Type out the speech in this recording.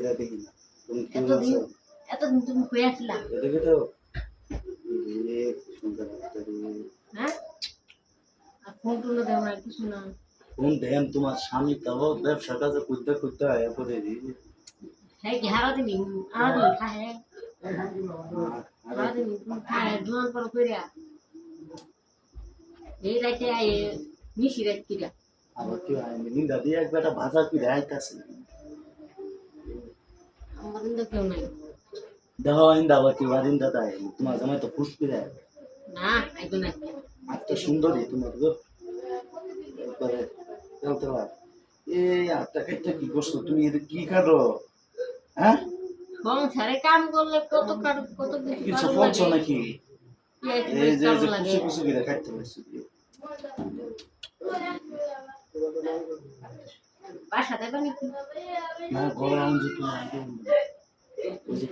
বাইরে দেখি না তুমি কি এতদিন তুমি কই আসলা এদিকে তো রে সুন্দর একটা হ্যাঁ আর ফোন টুলো দেও না কিছু না কোন দেন তোমার স্বামী তাও ব্যবসা কাজে করতে করতে আয়া করে রে হ্যাঁ কি হারাদিন খায় হারাদিন খায় জোয়ান পর কইরা এই রাতে আয়ে মিশি রাত কিরা আবার কি হয় নিন্দা দিয়ে একবার ভাজা কি রাইতাছে আমাদের তো কেউ নাই দেখো ইন্দা আবার কি বারিন্দা তাই তোমার জামাই তো ফুস করে না আইতো না আজকে সুন্দরী তোমার গো একবারে চলতে পার এই আটটা কাটটা কি করছো তুমি এটা কি কাটো হ্যাঁ সংসারে কাম করলে কত কত কিছু বলছো নাকি এই যে যে কুচি কুচি করে কাটতে পারছি বাসা দেবে নাকি না ঘরে আনছি তুমি আগে ওই যে